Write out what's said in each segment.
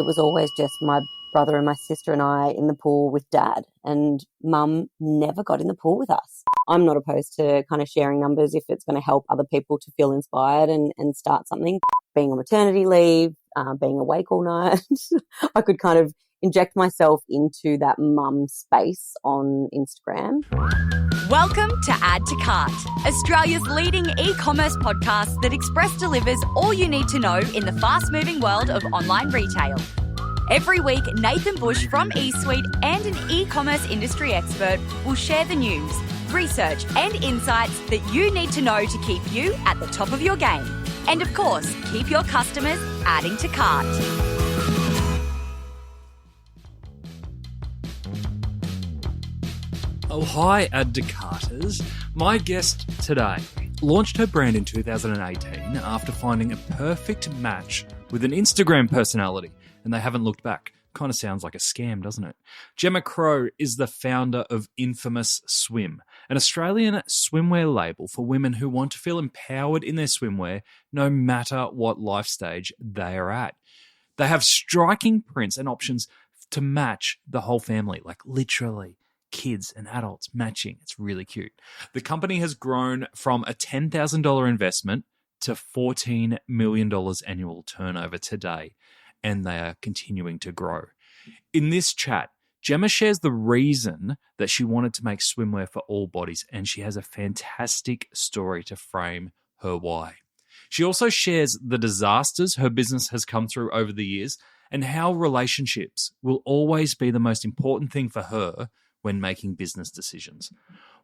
It was always just my brother and my sister and I in the pool with dad, and mum never got in the pool with us. I'm not opposed to kind of sharing numbers if it's going to help other people to feel inspired and start something. Being on maternity leave, being awake all night, I could kind of inject myself into that mum space on Instagram. Welcome to Add to Cart, Australia's leading e-commerce podcast that express delivers all you need to know in the fast-moving world of online retail. Every week, Nathan Bush from eSuite and an e-commerce industry expert will share the news, research and insights that you need to know to keep you at the top of your game. And of course, keep your customers adding to cart. Oh, hi, Add to Carters. My guest today launched her brand in 2018 after finding a perfect match with an Instagram personality, and they haven't looked back. Kind of sounds like a scam, doesn't it? Gemma Crowe is the founder of Infamous Swim, an Australian swimwear label for women who want to feel empowered in their swimwear no matter what life stage they are at. They have striking prints and options to match the whole family, like literally kids and adults matching. It's really cute. The company has grown from a $10,000 investment to $14 million annual turnover today, and they are continuing to grow. In this chat, Gemma shares the reason that she wanted to make swimwear for all bodies, and she has a fantastic story to frame her why. She also shares the disasters her business has come through over the years and how relationships will always be the most important thing for her when making business decisions.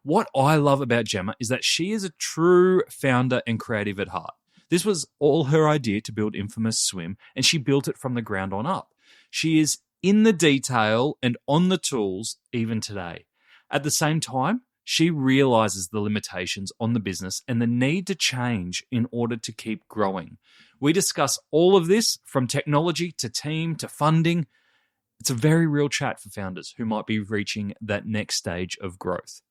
What I love about Gemma is that she is a true founder and creative at heart. This was all her idea to build Infamous Swim, and she built it from the ground on up. She is in the detail and on the tools even today. At the same time, she realizes the limitations on the business and the need to change in order to keep growing. We discuss all of this, from technology to team to funding. It's a very real chat for founders who might be reaching that next stage of growth.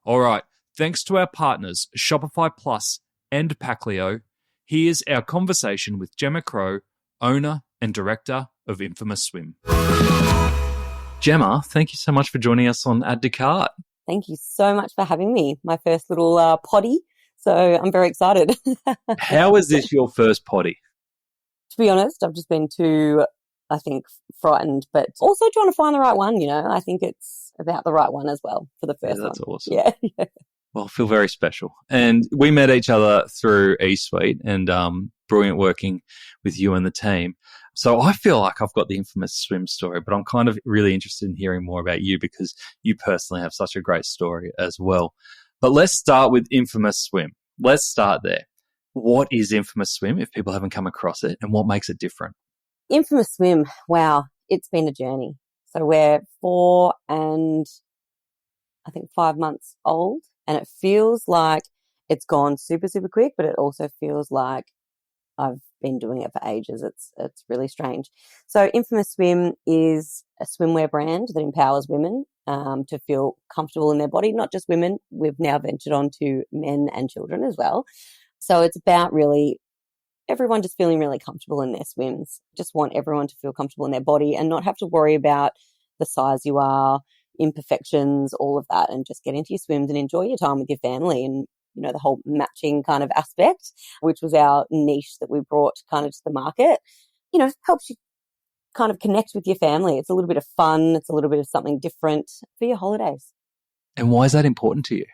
All right, thanks to our partners, Shopify Plus and Paclio, here's our conversation with Gemma Crowe, owner and director of Infamous Swim. Gemma, thank you so much for joining us on Add to Cart. Thank you so much for having me. My first little potty, so I'm very excited. How is this your first potty? To be honest, I've just been too, I think, frightened, but also trying to find the right one, I think it's about the right one as well for the first one. That's awesome. Yeah. Well, I feel very special. And we met each other through eSuite, and brilliant working with you and the team. So I feel like I've got the Infamous Swim story, but I'm kind of really interested in hearing more about you because you personally have such a great story as well. But let's start with Infamous Swim. Let's start there. What is Infamous Swim if people haven't come across it, and what makes it different? Infamous Swim, wow, it's been a journey. So we're 4 and I think 5 months old, and it feels like it's gone super, super quick, but it also feels like I've been doing it for ages. It's really strange. So Infamous Swim is a swimwear brand that empowers women to feel comfortable in their body, not just women. We've now ventured on to men and children as well. So it's about really everyone just feeling really comfortable in their swims. Just want everyone to feel comfortable in their body and not have to worry about the size you are, imperfections, all of that, and just get into your swims and enjoy your time with your family and, the whole matching kind of aspect, which was our niche that we brought kind of to the market, helps you kind of connect with your family. It's a little bit of fun. It's a little bit of something different for your holidays. And why is that important to you?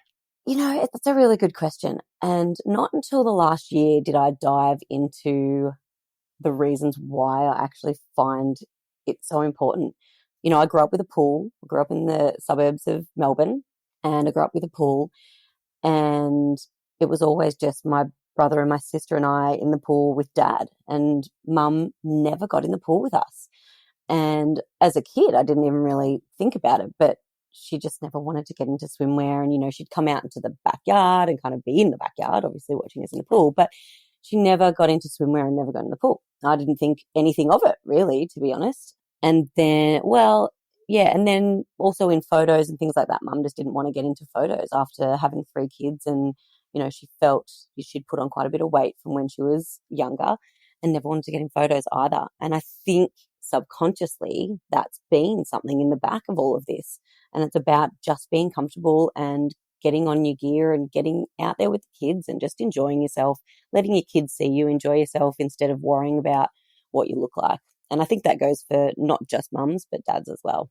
It's a really good question. And not until the last year did I dive into the reasons why I actually find it so important. I grew up with a pool. I grew up in the suburbs of Melbourne, and I grew up with a pool. And it was always just my brother and my sister and I in the pool with dad. And mum never got in the pool with us. And as a kid, I didn't even really think about it, but she just never wanted to get into swimwear. And, she'd come out into the backyard and kind of be in the backyard, obviously watching us in the pool, but she never got into swimwear and never got in the pool. I didn't think anything of it, really, to be honest. And then, and then also in photos and things like that, mum just didn't want to get into photos after having 3 kids. And, she felt she'd put on quite a bit of weight from when she was younger and never wanted to get in photos either. And I think subconsciously that's been something in the back of all of this. And it's about just being comfortable and getting on your gear and getting out there with the kids and just enjoying yourself, letting your kids see you enjoy yourself instead of worrying about what you look like. And I think that goes for not just mums, but dads as well.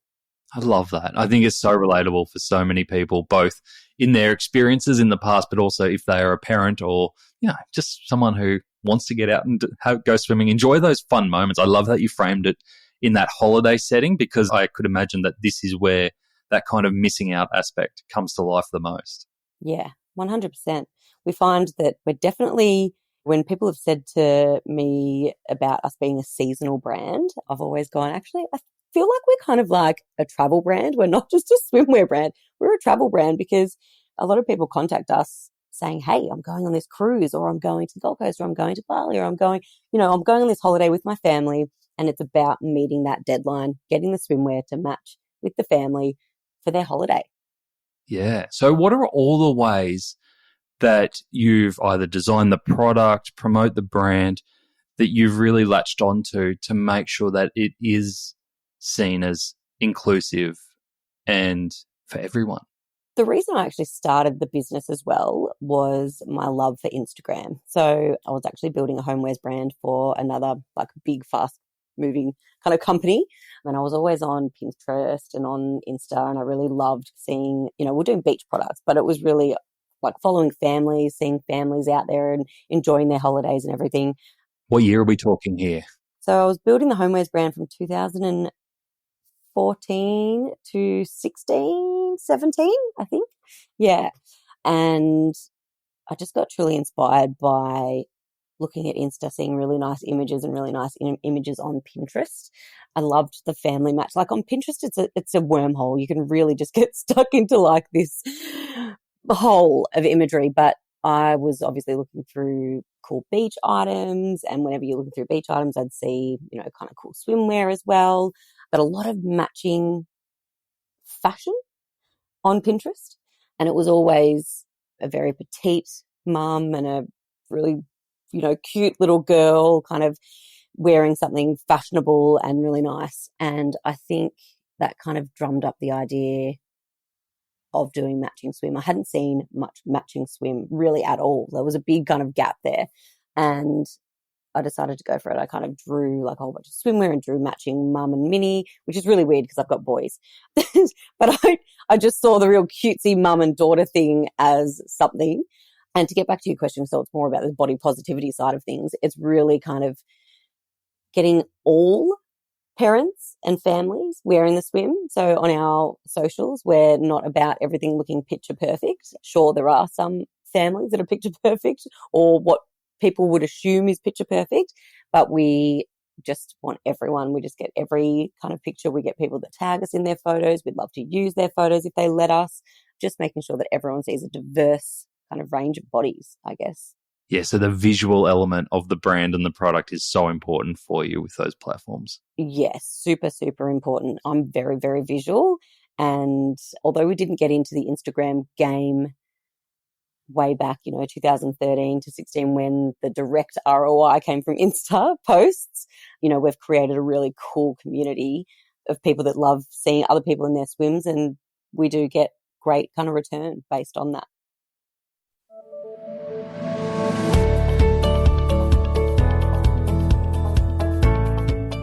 I love that. I think it's so relatable for so many people, both in their experiences in the past, but also if they are a parent or, just someone who wants to get out and go swimming, enjoy those fun moments. I love that you framed it in that holiday setting, because I could imagine that this is where that kind of missing out aspect comes to life the most. Yeah, 100%. We find that we're definitely, when people have said to me about us being a seasonal brand, I've always gone, actually, I feel like we're kind of like a travel brand. We're not just a swimwear brand. We're a travel brand, because a lot of people contact us saying, hey, I'm going on this cruise, or I'm going to the Gold Coast, or I'm going to Bali, or I'm going on this holiday with my family. And it's about meeting that deadline, getting the swimwear to match with the family for their holiday. Yeah. So what are all the ways that you've either designed the product, promote the brand, that you've really latched onto to make sure that it is seen as inclusive and for everyone? The reason I actually started the business as well was my love for Instagram. So I was actually building a homewares brand for another like big, fast moving kind of company. And I was always on Pinterest and on Insta, and I really loved seeing, we're doing beach products, but it was really like following families, seeing families out there and enjoying their holidays and everything. What year are we talking here? So I was building the homewares brand from 2014 to 16, 17, I think. Yeah. And I just got truly inspired by looking at Insta, seeing really nice images and really nice images on Pinterest. I loved the family match. Like on Pinterest, it's a wormhole. You can really just get stuck into like this hole of imagery. But I was obviously looking through cool beach items, and whenever you're looking through beach items, I'd see, kind of cool swimwear as well, but a lot of matching fashion on Pinterest. And it was always a very petite mum and a really cute little girl kind of wearing something fashionable and really nice. And I think that kind of drummed up the idea of doing matching swim. I hadn't seen much matching swim really at all. There was a big kind of gap there. And I decided to go for it. I kind of drew like a whole bunch of swimwear and drew matching mum and Minnie, which is really weird because I've got boys. But I just saw the real cutesy mum and daughter thing as something. And to get back to your question, so it's more about the body positivity side of things. It's really kind of getting all parents and families wearing the swim. So on our socials, we're not about everything looking picture perfect. Sure, there are some families that are picture perfect or what people would assume is picture perfect, but we just want everyone. We just get every kind of picture. We get people that tag us in their photos. We'd love to use their photos if they let us, just making sure that everyone sees a diverse kind of range of bodies, I guess. Yeah, so the visual element of the brand and the product is so important for you with those platforms. Yes, super, super important. I'm very, very visual. And although we didn't get into the Instagram game way back, 2013 to 16, when the direct ROI came from Insta posts, we've created a really cool community of people that love seeing other people in their swims, and we do get great kind of return based on that.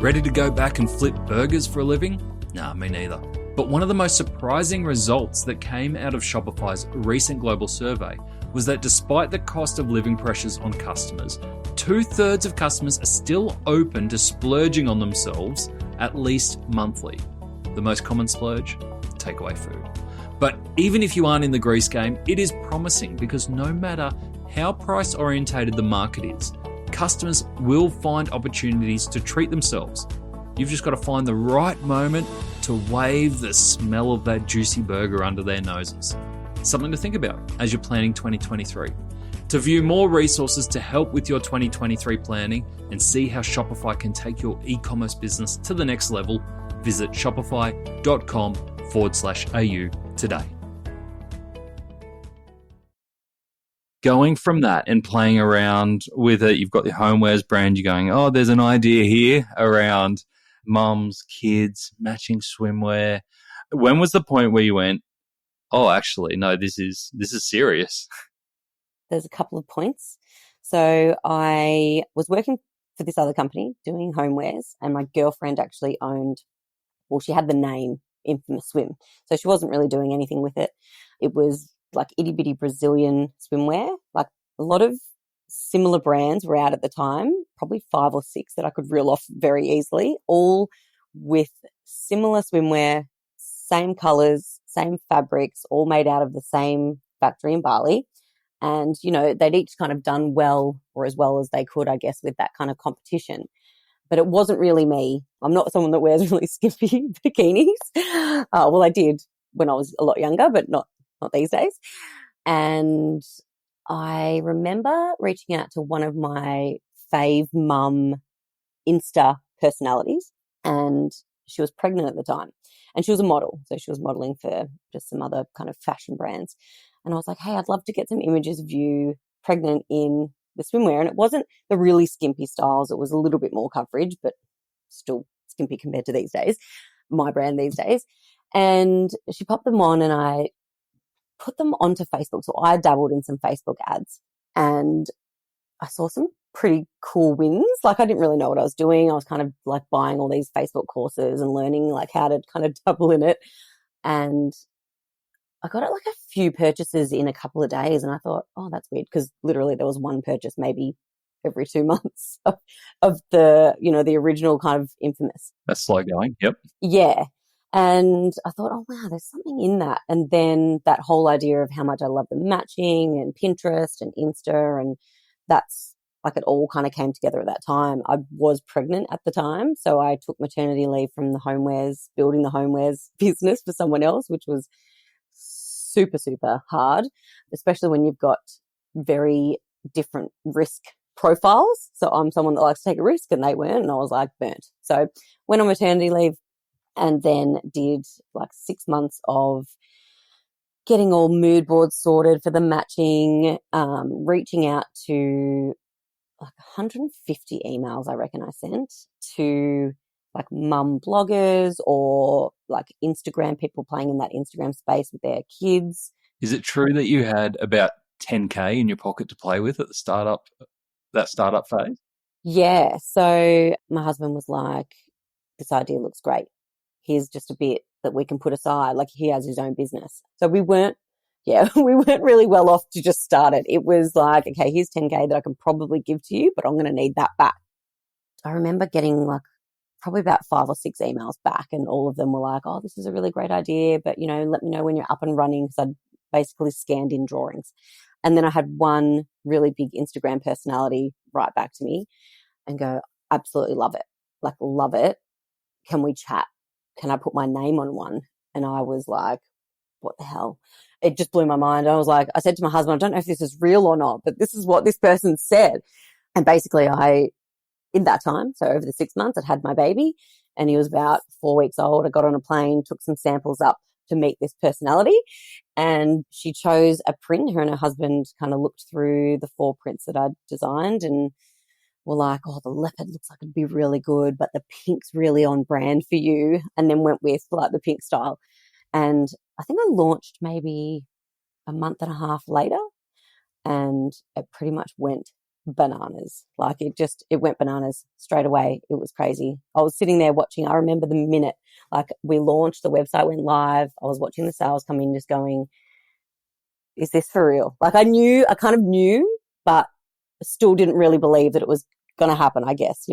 Ready to go back and flip burgers for a living? Nah, me neither. But one of the most surprising results that came out of Shopify's recent global survey was that despite the cost of living pressures on customers, 2/3 of customers are still open to splurging on themselves at least monthly. The most common splurge? Takeaway food. But even if you aren't in the grease game, it is promising because no matter how price orientated the market is, customers will find opportunities to treat themselves. You've just got to find the right moment to wave the smell of that juicy burger under their noses. Something to think about as you're planning 2023. To view more resources to help with your 2023 planning and see how Shopify can take your e-commerce business to the next level, visit shopify.com/au today. Going from that and playing around with it, you've got the homewares brand, you're going, oh, there's an idea here around mums, kids, matching swimwear. When was the point where you went, oh, actually, no, this is serious? There's a couple of points. So I was working for this other company doing homewares, and my girlfriend actually she had the name Infamous Swim. So she wasn't really doing anything with it. It was like itty bitty Brazilian swimwear. Like a lot of similar brands were out at the time, probably 5 or 6 that I could reel off very easily, all with similar swimwear, same colors, same fabrics, all made out of the same factory in Bali. And, they'd each kind of done well, or as well as they could, I guess, with that kind of competition. But it wasn't really me. I'm not someone that wears really skimpy bikinis. Well, I did when I was a lot younger, but not these days. And I remember reaching out to one of my fave mum Insta personalities, and she was pregnant at the time. And she was a model. So she was modeling for just some other kind of fashion brands. And I was like, hey, I'd love to get some images of you pregnant in the swimwear. And it wasn't the really skimpy styles. It was a little bit more coverage, but still skimpy compared to these days, my brand these days. And she popped them on and I put them onto Facebook. So I dabbled in some Facebook ads and I saw some pretty cool wins. Like I didn't really know what I was doing. I was kind of like buying all these Facebook courses and learning like how to kind of dabble in it. And I got like a few purchases in a couple of days and I thought, oh, that's weird, because literally there was one purchase maybe every 2 months of the, the original kind of Infamous. That's slow going. Yep. Yeah. And I thought, oh, wow, there's something in that. And then that whole idea of how much I love the matching and Pinterest and Insta, and that's like it all kind of came together at that time. I was pregnant at the time, so I took maternity leave from the homewares, building the homewares business for someone else, which was super, super hard, especially when you've got very different risk profiles. So I'm someone that likes to take a risk and they weren't, and I was like burnt. So went on maternity leave and then did like 6 months of getting all mood boards sorted for the matching, reaching out to like 150 emails I reckon I sent to like mum bloggers or like Instagram people playing in that Instagram space with their kids. Is it true that you had about 10K in your pocket to play with at the startup phase? Yeah. So my husband was like, this idea looks great. Here's just a bit that we can put aside. Like he has his own business. So we weren't really well off to just start it. It was like, okay, here's 10K that I can probably give to you, but I'm going to need that back. I remember getting like probably about 5 or 6 emails back, and all of them were like, oh, this is a really great idea, but, let me know when you're up and running, because I'd basically scanned in drawings. And then I had one really big Instagram personality write back to me and go, absolutely love it. Like, love it. Can we chat? Can I put my name on one? And I was like, what the hell? It just blew my mind. I was like, I said to my husband, I don't know if this is real or not, but this is what this person said. And basically in that time, so over the 6 months, I'd had my baby and he was about 4 weeks old. I got on a plane, took some samples up to meet this personality, and she chose a print. Her and her husband kind of looked through the 4 prints that I'd designed and were like, oh, the leopard looks like it'd be really good, but the pink's really on brand for you, and then went with like the pink style. And I think I launched maybe a month and a half later, and it pretty much went bananas. Like it went bananas straight away. It was crazy. I was sitting there watching. I remember the minute like we launched, the website went live, I was watching the sales come in, just going, is this for real? Like I kind of knew, but still didn't really believe that it was going to happen, I guess,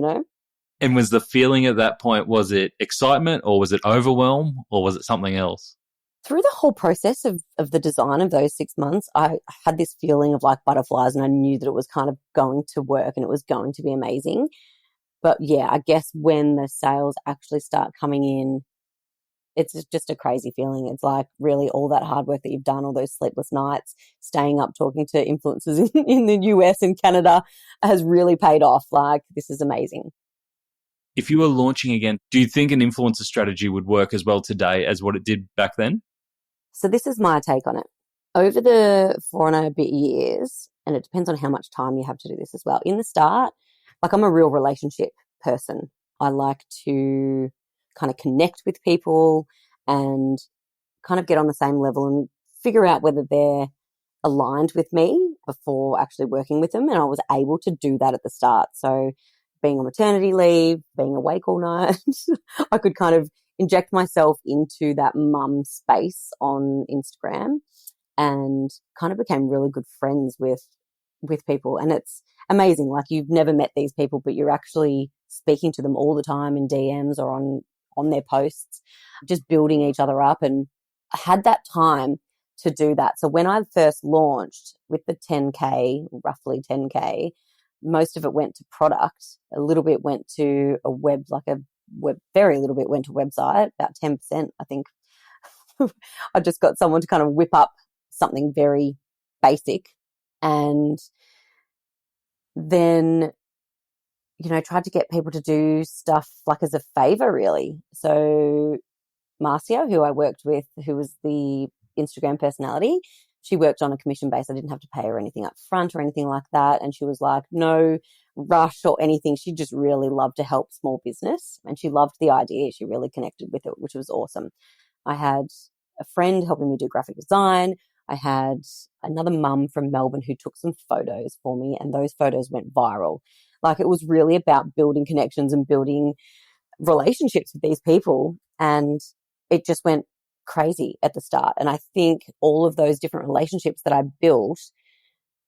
And was the feeling at that point, was it excitement or was it overwhelm or was it something else? Through the whole process of the design of those 6 months, I had this feeling of like butterflies, and I knew that it was kind of going to work and it was going to be amazing. But yeah, I guess when the sales actually start coming in, it's just a crazy feeling. It's like really all that hard work that you've done, all those sleepless nights, staying up, talking to influencers in the US and Canada has really paid off. Like, this is amazing. If you were launching again, do you think an influencer strategy would work as well today as what it did back then? So this is my take on it. Over the 4 and a bit years, and it depends on how much time you have to do this as well. In the start, like I'm a real relationship person. I like to kind of connect with people and kind of get on the same level and figure out whether they're aligned with me before actually working with them. And I was able to do that at the start. So being on maternity leave, being awake all night, I could kind of inject myself into that mum space on Instagram and kind of became really good friends with people. And it's amazing. Like, you've never met these people, but you're actually speaking to them all the time in DMs or on their posts, just building each other up. And I had that time to do that. So when I first launched with the 10K, roughly 10K, most of it went to product. A little bit went to very little bit went to website, about 10%, I think. I just got someone to kind of whip up something very basic, and then, tried to get people to do stuff like as a favor, really. So Marcia, who I worked with, who was the Instagram personality, she worked on a commission base. I didn't have to pay her anything up front or anything like that. And she was like, no rush or anything. She just really loved to help small business, and she loved the idea. She really connected with it, which was awesome. I had a friend helping me do graphic design. I had another mum from Melbourne who took some photos for me, and those photos went viral. Like, it was really about building connections and building relationships with these people, and it just went crazy at the start. And I think all of those different relationships that I built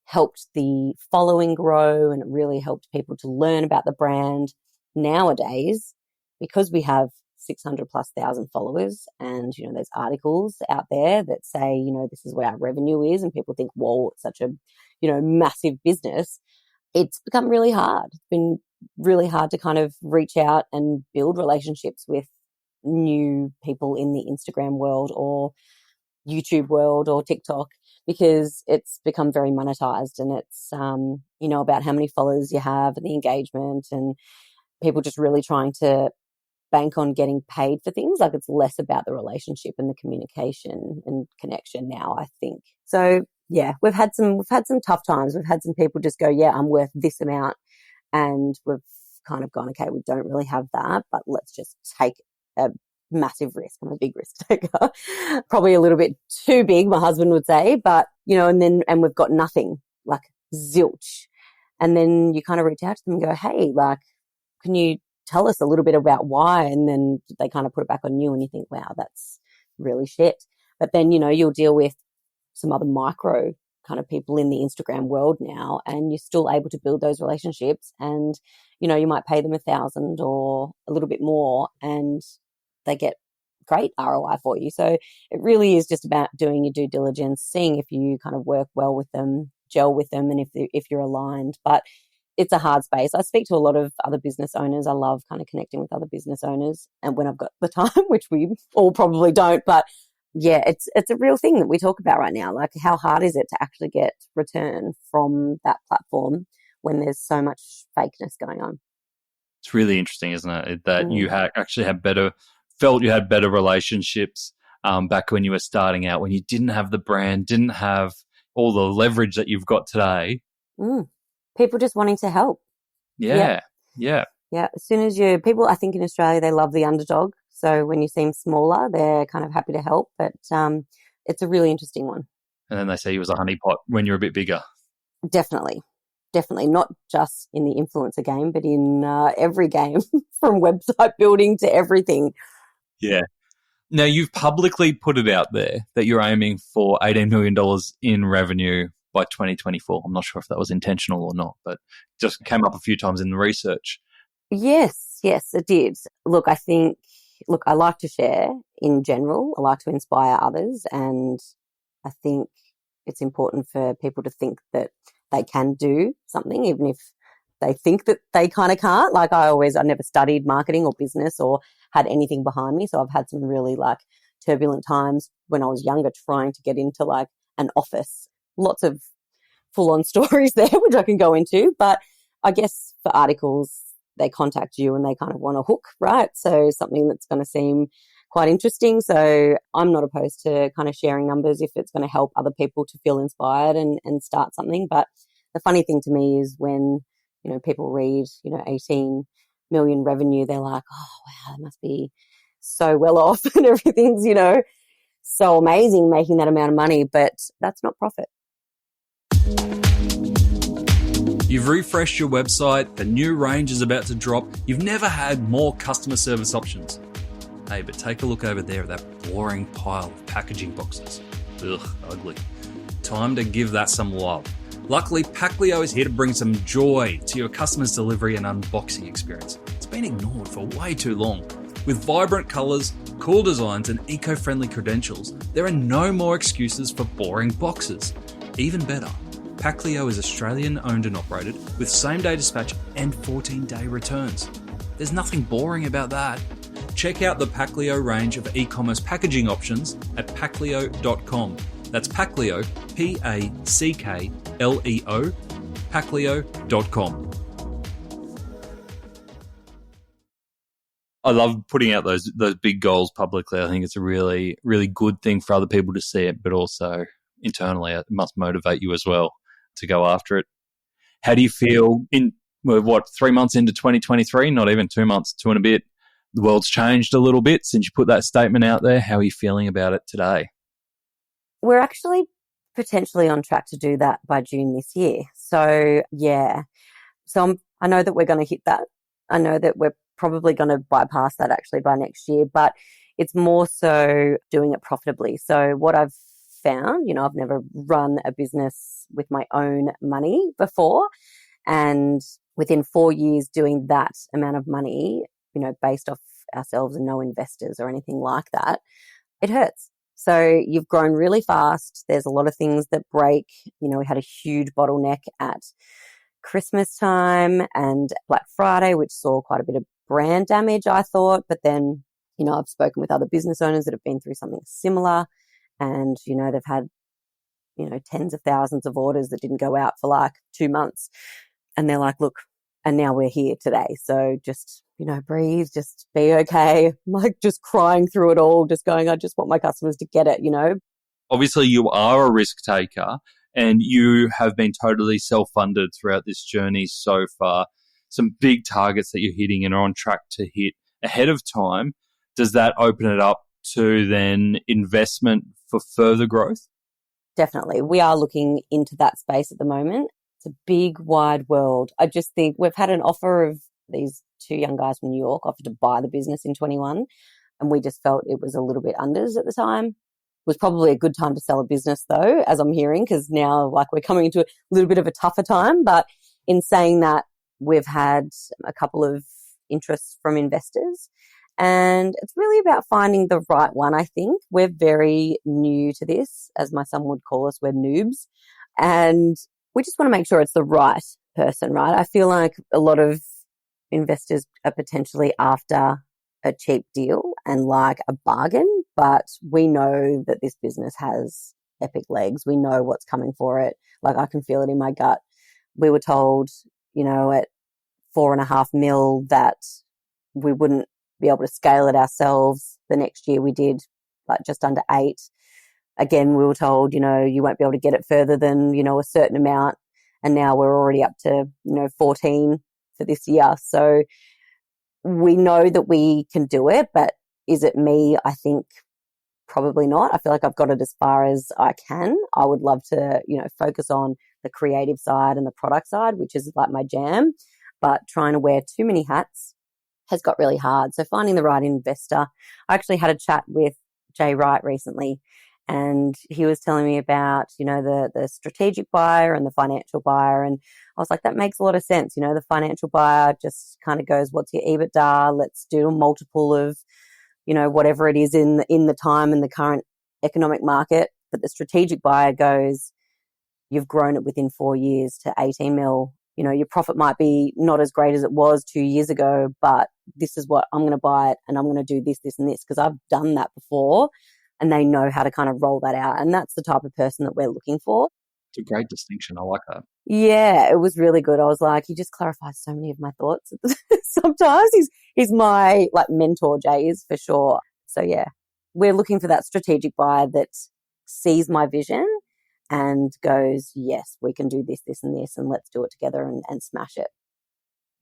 helped the following grow, and it really helped people to learn about the brand. Nowadays, because we have 600 plus thousand followers, and there's articles out there that say this is what our revenue is, and people think, whoa, it's such a massive business. It's become really hard. It's been really hard to kind of reach out and build relationships with new people in the Instagram world or YouTube world or TikTok, because it's become very monetized, and it's about how many followers you have and the engagement, and people just really trying to bank on getting paid for things. Like, it's less about the relationship and the communication and connection now, I think. So yeah, we've had some tough times. We've had some people just go, yeah, I'm worth this amount, and we've kind of gone, okay, we don't really have that, but let's just take a massive risk. I'm a big risk taker, probably a little bit too big, my husband would say, but and we've got nothing, like zilch. And then you kind of reach out to them and go, hey, like, can you tell us a little bit about why? And then they kind of put it back on you, and you think, wow, that's really shit. But then, you'll deal with some other micro kind of people in the Instagram world now, and you're still able to build those relationships, and, you might pay them $1,000 or a little bit more, and they get great ROI for you. So it really is just about doing your due diligence, seeing if you kind of work well with them, gel with them, and if you're aligned. But it's a hard space. I speak to a lot of other business owners. I love kind of connecting with other business owners, and when I've got the time, which we all probably don't, but yeah, it's a real thing that we talk about right now. Like, how hard is it to actually get return from that platform when there's so much fakeness going on? It's really interesting, isn't it? That you actually felt you had better relationships back when you were starting out, when you didn't have the brand, didn't have all the leverage that you've got today. People just wanting to help. Yeah. As soon as people, I think in Australia, they love the underdog. So when you seem smaller, they're kind of happy to help. But it's a really interesting one. And then they say you was a honeypot when you're a bit bigger. Definitely. Not just in the influencer game, but in every game, from website building to everything. Yeah. Now, you've publicly put it out there that you're aiming for $18 million in revenue by 2024. I'm not sure if that was intentional or not, but just came up a few times in the research. Yes, it did. Look, I like to share in general. I like to inspire others, and I think it's important for people to think that they can do something, even if they think that they kind of can't. Like, I never studied marketing or business or had anything behind me. So I've had some really turbulent times when I was younger trying to get into an office. Lots of full-on stories there, which I can go into. But I guess for articles, they contact you and they kind of want a hook, right? So something that's going to seem quite interesting. So I'm not opposed to kind of sharing numbers if it's going to help other people to feel inspired and start something. But the funny thing to me is when, people read, 18 million revenue, they're like, oh, wow, they must be so well off and everything's, you know, so amazing making that amount of money, but that's not profit. You've refreshed your website, the new range is about to drop, you've never had more customer service options. Hey, but take a look over there at that boring pile of packaging boxes. Ugh, ugly. Time to give that some love. Luckily, Packlio is here to bring some joy to your customers' delivery and unboxing experience. It's been ignored for way too long. With vibrant colours, cool designs and eco-friendly credentials, there are no more excuses for boring boxes. Even better, Packlio is Australian owned and operated with same-day dispatch and 14-day returns. There's nothing boring about that. Check out the Packlio range of e-commerce packaging options at packlio.com. That's Packlio, Packleo, Packlio.com. I love putting out those big goals publicly. I think it's a really, really good thing for other people to see it, but also internally it must motivate you as well to go after it. How do you feel in, 3 months into 2023? Not even 2 months, 2 and a bit. The world's changed a little bit since you put that statement out there. How are you feeling about it today? We're actually potentially on track to do that by June this year. So, yeah. So I know that we're going to hit that. I know that we're probably going to bypass that actually by next year, but it's more so doing it profitably. So what I've found, you know, I've never run a business with my own money before. And within 4 years doing that amount of money, you know, based off ourselves and no investors or anything like that, it hurts. So you've grown really fast. There's a lot of things that break. You know, we had a huge bottleneck at Christmas time and Black Friday, which saw quite a bit of brand damage, I thought. But then, you know, I've spoken with other business owners that have been through something similar and, you know, they've had, you know, tens of thousands of orders that didn't go out for like 2 months. And they're like, look, and now we're here today. So just, you know, breathe, just be okay. I'm like just crying through it all, just going, I just want my customers to get it, you know. Obviously, you are a risk taker and you have been totally self-funded throughout this journey so far. Some big targets that you're hitting and are on track to hit ahead of time. Does that open it up to then investment for further growth? Definitely. We are looking into that space at the moment. It's a big, wide world. I just think we've had an offer of these 2 young guys from New York offered to buy the business in 21, and we just felt it was a little bit unders at the time. It was probably a good time to sell a business though, as I'm hearing, because now like we're coming into a little bit of a tougher time. But in saying that, we've had a couple of interests from investors, and it's really about finding the right one, I think. We're very new to this, as my son would call us, we're noobs, and we just want to make sure it's the right person, right? I feel like a lot of investors are potentially after a cheap deal and like a bargain, but we know that this business has epic legs. We know what's coming for it. Like I can feel it in my gut. We were told, you know, at 4.5 mil that we wouldn't be able to scale it ourselves. The next year we did like just under 8. Again, we were told, you know, you won't be able to get it further than, you know, a certain amount. And now we're already up to, you know, 14 for this year. So we know that we can do it, but is it me? I think probably not. I feel like I've got it as far as I can. I would love to, you know, focus on the creative side and the product side, which is like my jam, but trying to wear too many hats has got really hard. So finding the right investor. I actually had a chat with Jay Wright recently, and he was telling me about, you know, the strategic buyer and the financial buyer. And I was like, that makes a lot of sense. You know, the financial buyer just kind of goes, what's your EBITDA? Let's do a multiple of, you know, whatever it is in the time and the current economic market. But the strategic buyer goes, you've grown it within 4 years to 18 mil. You know, your profit might be not as great as it was 2 years ago, but this is what I'm going to buy it and I'm going to do this, this and this, because I've done that before. And they know how to kind of roll that out. And that's the type of person that we're looking for. It's a great distinction. I like that. Yeah, it was really good. I was like, he just clarifies so many of my thoughts. Sometimes he's my like mentor, Jay is for sure. So yeah, we're looking for that strategic buyer that sees my vision and goes, yes, we can do this, this and this, and let's do it together and smash it.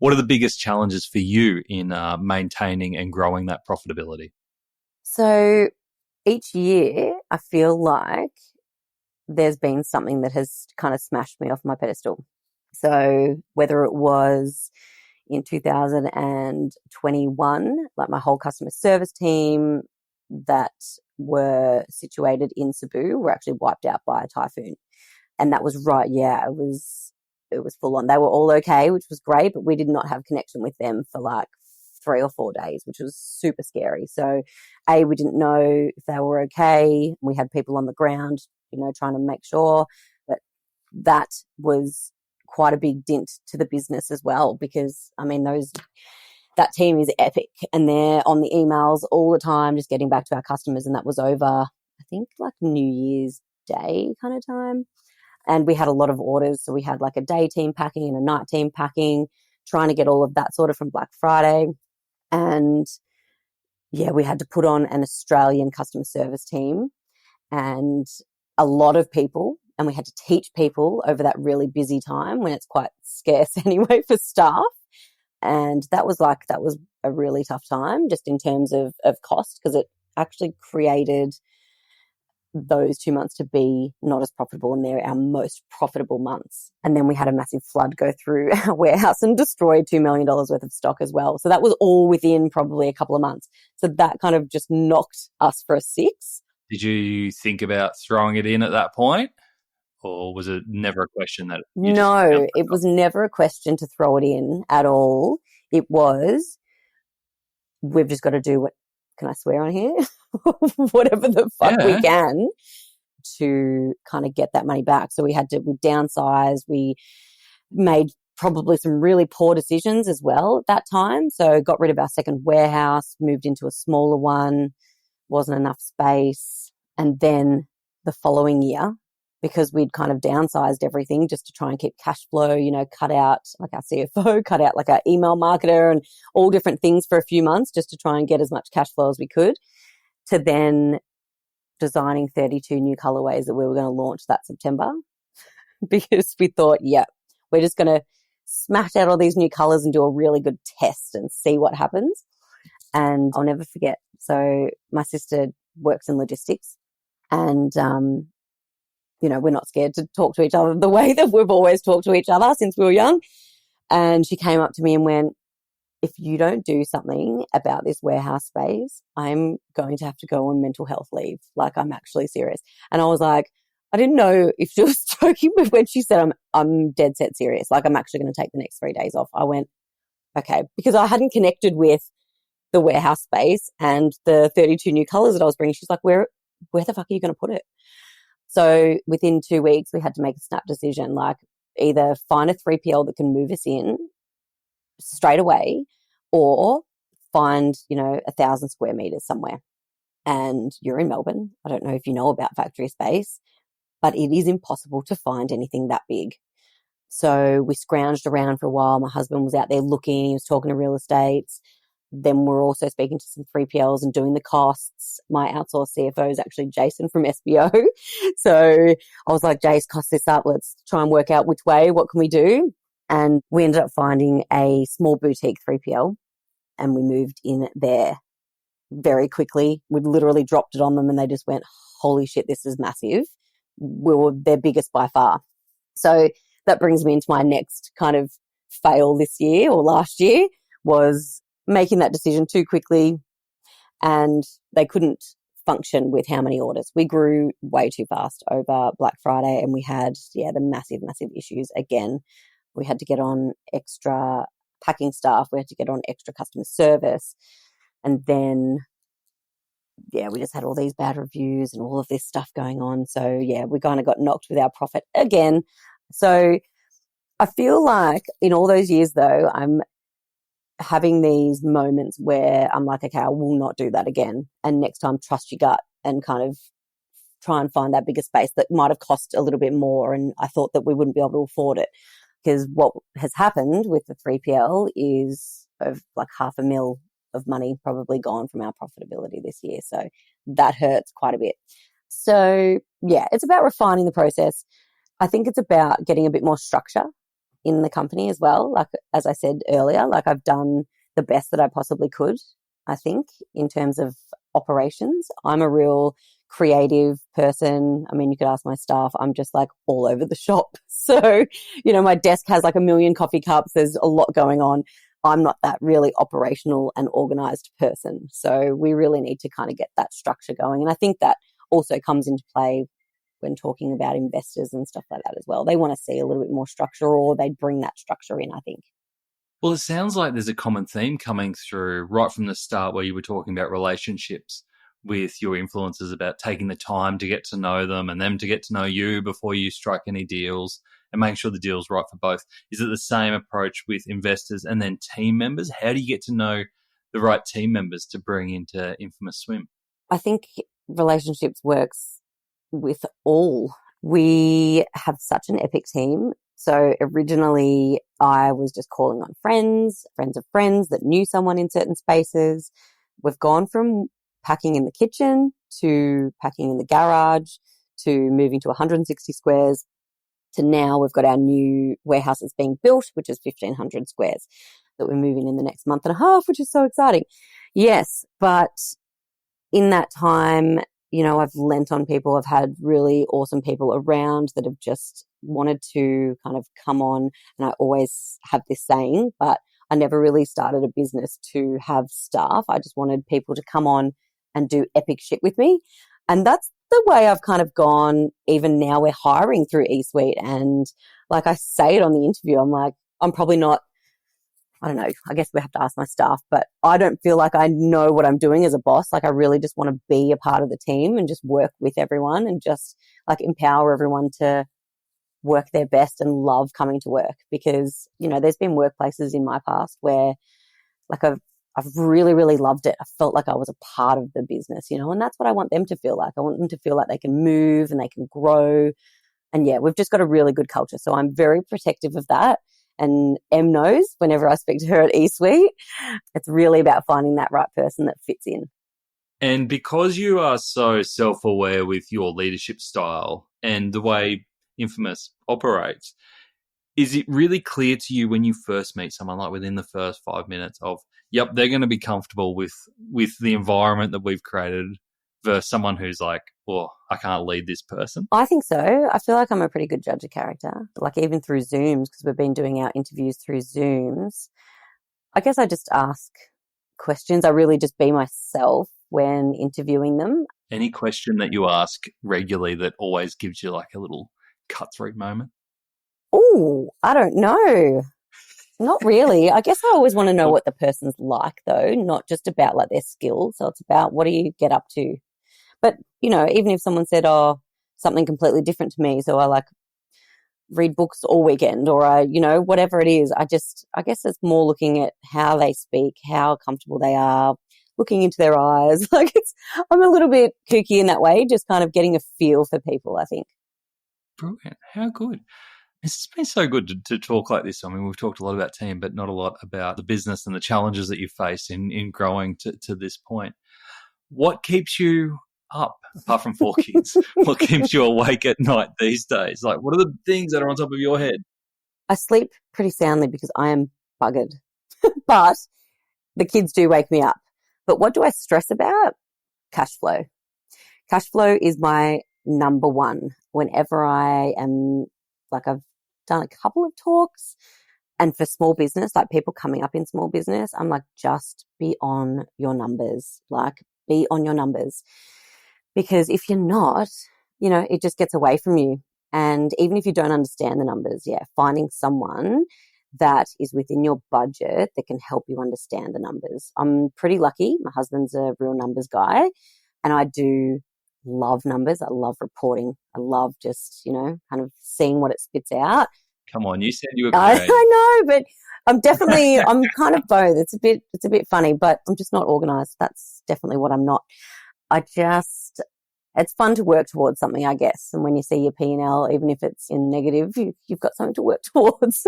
What are the biggest challenges for you in maintaining and growing that profitability? So each year I feel like there's been something that has kind of smashed me off my pedestal. So whether it was in 2021, like my whole customer service team that were situated in Cebu were actually wiped out by a typhoon. And that was right. Yeah, it was full on. They were all okay, which was great, but we did not have connection with them for like 3 or 4 days, which was super scary. So we didn't know if they were okay. We had people on the ground, trying to make sure, but that was quite a big dent to the business as well, because I mean, that team is epic and they're on the emails all the time, just getting back to our customers. And that was over, I think, like New Year's Day kind of time. And we had a lot of orders. So we had like a day team packing and a night team packing, trying to get all of that sorted from Black Friday. And yeah, we had to put on an Australian customer service team and a lot of people. And we had to teach people over that really busy time when it's quite scarce anyway for staff. And that was a really tough time just in terms of cost, because it actually created those 2 months to be not as profitable, and they're our most profitable months. And then we had a massive flood go through our warehouse and destroyed $2 million worth of stock as well. So that was all within probably a couple of months. So that kind of just knocked us for a 6. Did you think about throwing it in at that point? Or was it never a question that you No, it was never a question to throw it in at all. It was, we've just got to do what, can I swear on here? Whatever the fuck we can to kind of get that money back. So we downsized, we made probably some really poor decisions as well at that time. So got rid of our second warehouse, moved into a smaller one, wasn't enough space. And then the following year, because we'd kind of downsized everything just to try and keep cash flow, cut out like our CFO, cut out like our email marketer and all different things for a few months just to try and get as much cash flow as we could, to then designing 32 new colorways that we were going to launch that September, because we thought, we're just going to smash out all these new colors and do a really good test and see what happens. And I'll never forget. So my sister works in logistics, and we're not scared to talk to each other the way that we've always talked to each other since we were young. And she came up to me and went, if you don't do something about this warehouse space, I'm going to have to go on mental health leave. Like, I'm actually serious. And I was like, I didn't know if she was joking, but when she said, I'm dead set serious, like I'm actually going to take the next 3 days off, I went, okay, because I hadn't connected with the warehouse space and the 32 new colors that I was bringing. She's like, where the fuck are you going to put it? So within 2 weeks, we had to make a snap decision, like either find a 3PL that can move us in straight away, or find, 1,000 square meters somewhere. And you're in Melbourne. I don't know if you know about factory space, but it is impossible to find anything that big. So we scrounged around for a while. My husband was out there looking, he was talking to real estates. Then we're also speaking to some 3PLs and doing the costs. My outsourced CFO is actually Jason from SBO. So I was like, Jace, cost this up. Let's try and work out which way, what can we do? And we ended up finding a small boutique 3PL, and we moved in there very quickly. We literally dropped it on them and they just went, holy shit, this is massive. We were their biggest by far. So that brings me into my next kind of fail this year, or last year, was making that decision too quickly, and they couldn't function with how many orders. We grew way too fast over Black Friday, and we had, the massive issues again. We had to get on extra packing staff. We had to get on extra customer service. And then, we just had all these bad reviews and all of this stuff going on. So, we kind of got knocked with our profit again. So I feel like in all those years, though, I'm having these moments where I'm like, okay, I will not do that again. And next time, trust your gut and kind of try and find that bigger space that might have cost a little bit more. And I thought that we wouldn't be able to afford it, because what has happened with the 3PL is of like $500,000 of money probably gone from our profitability this year. So that hurts quite a bit. So it's about refining the process. I think it's about getting a bit more structure in the company as well. Like, as I said earlier, like I've done the best that I possibly could, I think, in terms of operations. I'm a real creative person. I mean, you could ask my staff, I'm just like all over the shop. So, my desk has like a million coffee cups. There's a lot going on. I'm not that really operational and organized person. So we really need to kind of get that structure going. And I think that also comes into play when talking about investors and stuff like that as well. They want to see a little bit more structure, or they'd bring that structure in, I think. Well, it sounds like there's a common theme coming through right from the start where you were talking about relationships with your influencers, about taking the time to get to know them and them to get to know you before you strike any deals and making sure the deal's right for both. Is it the same approach with investors and then team members? How do you get to know the right team members to bring into Infamous Swim? I think relationships works with all. We have such an epic team. So originally I was just calling on friends of friends that knew someone in certain spaces. We've gone from packing in the kitchen to packing in the garage to moving to 160 squares to now we've got our new warehouse that's being built, which is 1,500 squares that we're moving in the next month and a half, which is so exciting. Yes, but in that time, I've lent on people. I've had really awesome people around that have just wanted to kind of come on. And I always have this saying, but I never really started a business to have staff. I just wanted people to come on and do epic shit with me. And that's the way I've kind of gone. Even now we're hiring through eSuite. And like I say it on the interview, I'm like, I'm probably not, I don't know, I guess we have to ask my staff, but I don't feel like I know what I'm doing as a boss. Like I really just want to be a part of the team and just work with everyone and just like empower everyone to work their best and love coming to work. Because, there's been workplaces in my past where like I've really, really loved it. I felt like I was a part of the business, and that's what I want them to feel like. I want them to feel like they can move and they can grow. And yeah, we've just got a really good culture. So I'm very protective of that. And Em knows whenever I speak to her at eSuite, it's really about finding that right person that fits in. And because you are so self-aware with your leadership style and the way Infamous operates, is it really clear to you when you first meet someone, like within the first 5 minutes of, yep, they're going to be comfortable with the environment that we've created versus someone who's like, well, I can't lead this person? I think so. I feel like I'm a pretty good judge of character, like even through Zooms, because we've been doing our interviews through Zooms. I guess I just ask questions. I really just be myself when interviewing them. Any question that you ask regularly that always gives you like a little cut-throat moment? Oh, I don't know. Not really. I guess I always want to know what the person's like, though, not just about like their skills. So it's about what do you get up to. But, even if someone said, something completely different to me, so I like read books all weekend or I, whatever it is, I guess it's more looking at how they speak, how comfortable they are, looking into their eyes. I'm a little bit kooky in that way, just kind of getting a feel for people, I think. Brilliant. How good. It's been so good to talk like this. I mean, we've talked a lot about team, but not a lot about the business and the challenges that you face in growing to this point. What keeps you up, apart from 4 kids? What keeps you awake at night these days? Like, what are the things that are on top of your head? I sleep pretty soundly because I am buggered, but the kids do wake me up. But what do I stress about? Cash flow. Cash flow is my number one. Whenever I am, like I've done a couple of talks, and for small business, like people coming up in small business, I'm like, just be on your numbers. Like, be on your numbers. Because if you're not, it just gets away from you. And even if you don't understand the numbers, finding someone that is within your budget that can help you understand the numbers. I'm pretty lucky. My husband's a real numbers guy, and I do love numbers. I love reporting. I love just, kind of seeing what it spits out. Come on, you said you were creative. I know, but I'm kind of both. It's a bit funny, but I'm just not organized. That's definitely what I'm not. It's fun to work towards something, I guess. And when you see your P&L, even if it's in negative, you've got something to work towards.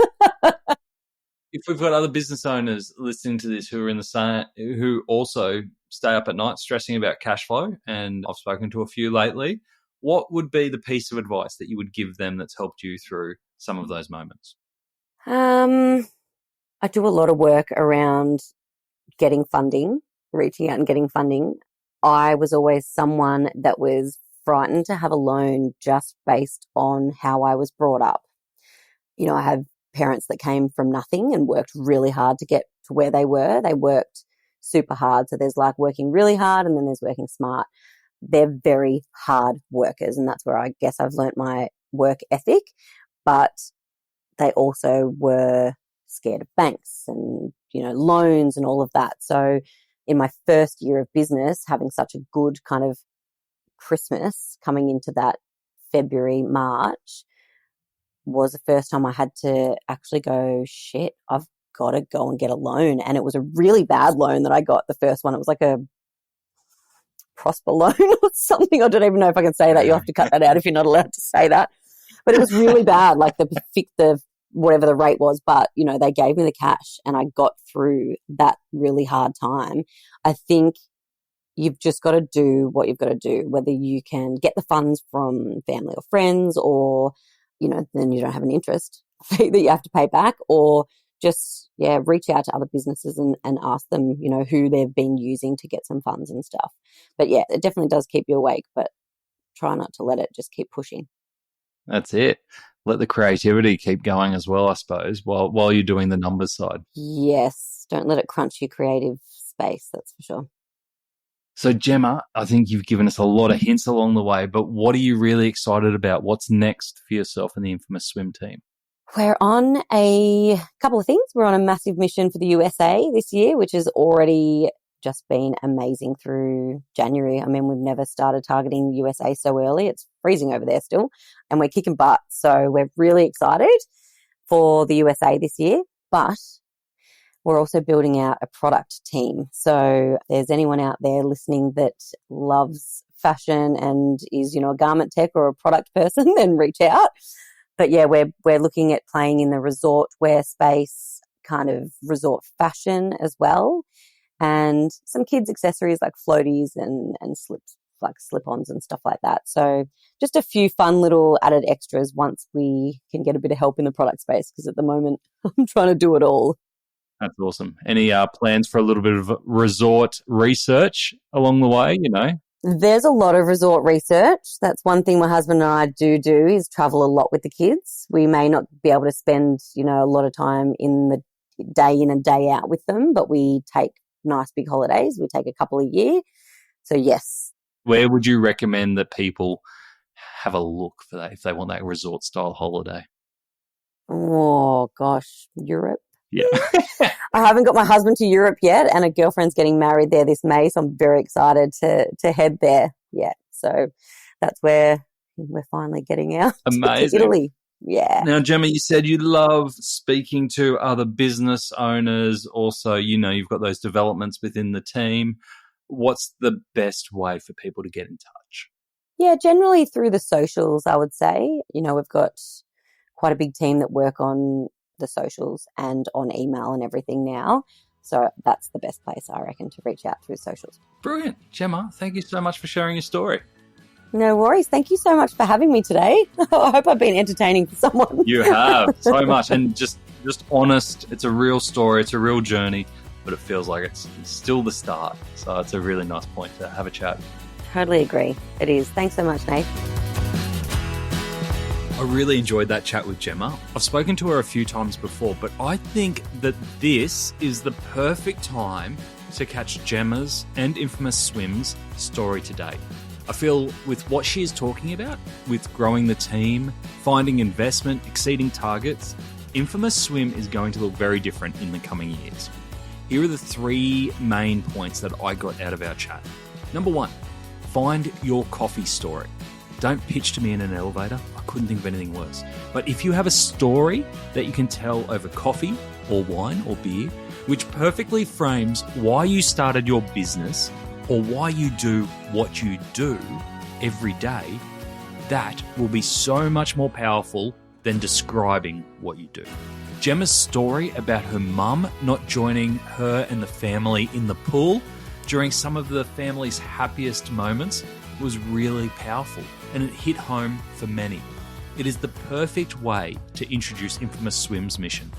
If we've got other business owners listening to this who are in the same, who also stay up at night stressing about cash flow, and I've spoken to a few lately, what would be the piece of advice that you would give them that's helped you through some of those moments? I do a lot of work around getting funding, reaching out and getting funding. I was always someone that was frightened to have a loan just based on how I was brought up. You know, I have parents that came from nothing and worked really hard to get to where they were. They worked super hard. So there's like working really hard and then there's working smart. They're very hard workers, and that's where I guess I've learnt my work ethic. But they also were scared of banks and, you know, loans and all of that. So in my first year of business, having such a good kind of Christmas coming into that February, March was the first time I had to actually go, shit, I've got to go and get a loan. And it was a really bad loan that I got, the first one. It was like a Prosper loan or something. I don't even know if I can say that. You'll have to cut that out if you're not allowed to say that. But it was really bad, like the whatever the rate was. But, you know, they gave me the cash and I got through that really hard time. I think you've just got to do what you've got to do, whether you can get the funds from family or friends or, you know, then you don't have an interest fee that you have to pay back, or just, reach out to other businesses and ask them, you know, who they've been using to get some funds and stuff. But yeah, it definitely does keep you awake, but try not to let it, just keep pushing. That's it. Let the creativity keep going as well, I suppose, while you're doing the numbers side. Yes. Don't let it crunch your creative space, that's for sure. So, Gemma, I think you've given us a lot of hints along the way, but what are you really excited about? What's next for yourself and the Infamous Swim team? We're on a couple of things. We're on a massive mission for the USA this year, which has already just been amazing through January. I mean, we've never started targeting USA so early. It's freezing over there still, and we're kicking butt. So we're really excited for the USA this year, but we're also building out a product team. So if there's anyone out there listening that loves fashion and is, you know, a garment tech or a product person, then reach out. But yeah, we're looking at playing in the resort wear space, kind of resort fashion as well, and some kids' accessories like floaties and slips, like slip-ons and stuff like that. So just a few fun little added extras once we can get a bit of help in the product space, because at the moment I'm trying to do it all. That's awesome. Any plans for a little bit of resort research along the way, you know? There's a lot of resort research. That's one thing my husband and I do is travel a lot with the kids. We may not be able to spend, you know, a lot of time in the day in and day out with them, but we take nice big holidays. We take a couple a year. So yes. Where would you recommend that people have a look for that if they want that resort style holiday? Oh gosh, Europe. Yeah. I haven't got my husband to Europe yet, and a girlfriend's getting married there this May, so I'm very excited to head there. Yeah, so that's where we're finally getting out. Amazing. To Italy. Yeah. Now, Gemma, you said you love speaking to other business owners. Also, you know, you've got those developments within the team. What's the best way for people to get in touch? Yeah, generally through the socials, I would say. You know, we've got quite a big team that work on the socials and on email and everything now. So that's the best place, I reckon, to reach out through socials. Brilliant. Gemma, thank you so much for sharing your story. No worries. Thank you so much for having me today. I hope I've been entertaining for someone. You have so much, and just honest. It's a real story. It's a real journey, but it feels like it's still the start. So it's a really nice point to have a chat. Totally agree. It is. Thanks so much, Nate. I really enjoyed that chat with Gemma. I've spoken to her a few times before, but I think that this is the perfect time to catch Gemma's and Infamous Swim's story today. I feel with what she is talking about, with growing the team, finding investment, exceeding targets, Infamous Swim is going to look very different in the coming years. Here are the 3 main points that I got out of our chat. Number 1, find your coffee story. Don't pitch to me in an elevator. I couldn't think of anything worse. But if you have a story that you can tell over coffee or wine or beer, which perfectly frames why you started your business or why you do what you do every day, that will be so much more powerful than describing what you do. Gemma's story about her mum not joining her and the family in the pool during some of the family's happiest moments was really powerful, and it hit home for many. It is the perfect way to introduce Infamous Swim's mission.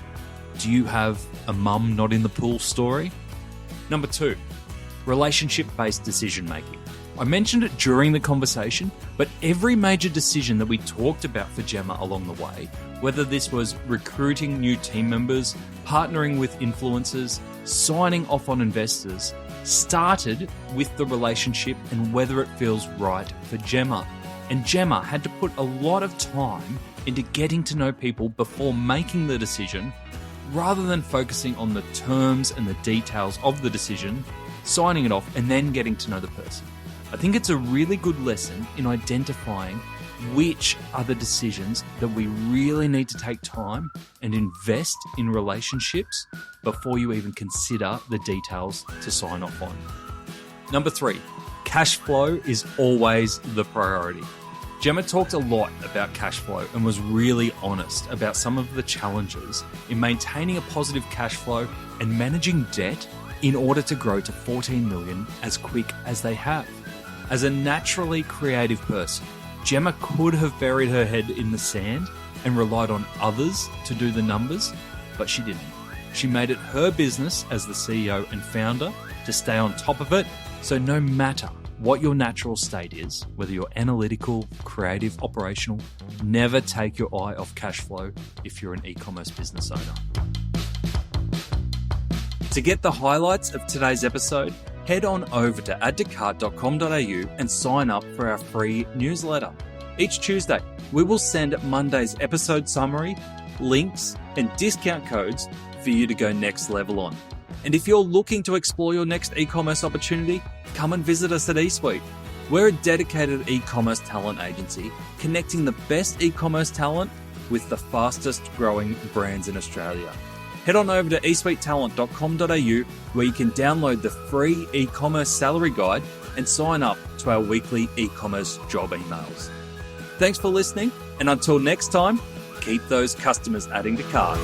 Do you have a mum not in the pool story? Number 2, relationship-based decision making. I mentioned it during the conversation, but every major decision that we talked about for Gemma along the way, whether this was recruiting new team members, partnering with influencers, signing off on investors, started with the relationship and whether it feels right for Gemma. And Gemma had to put a lot of time into getting to know people before making the decision, rather than focusing on the terms and the details of the decision, signing it off, and then getting to know the person. I think it's a really good lesson in identifying which are the decisions that we really need to take time and invest in relationships before you even consider the details to sign off on. Number 3, cash flow is always the priority. Gemma talked a lot about cash flow and was really honest about some of the challenges in maintaining a positive cash flow and managing debt in order to grow to 14 million as quick as they have. As a naturally creative person, Gemma could have buried her head in the sand and relied on others to do the numbers, but she didn't. She made it her business as the CEO and founder to stay on top of it, so no matter what your natural state is, whether you're analytical, creative, operational, never take your eye off cash flow if you're an e-commerce business owner. To get the highlights of today's episode, head on over to addtocart.com.au and sign up for our free newsletter. Each Tuesday, we will send Monday's episode summary, links, and discount codes for you to go next level on. And if you're looking to explore your next e-commerce opportunity, come and visit us at eSuite. We're a dedicated e-commerce talent agency connecting the best e-commerce talent with the fastest growing brands in Australia. Head on over to eSuiteTalent.com.au where you can download the free e-commerce salary guide and sign up to our weekly e-commerce job emails. Thanks for listening, and until next time, keep those customers adding to cart.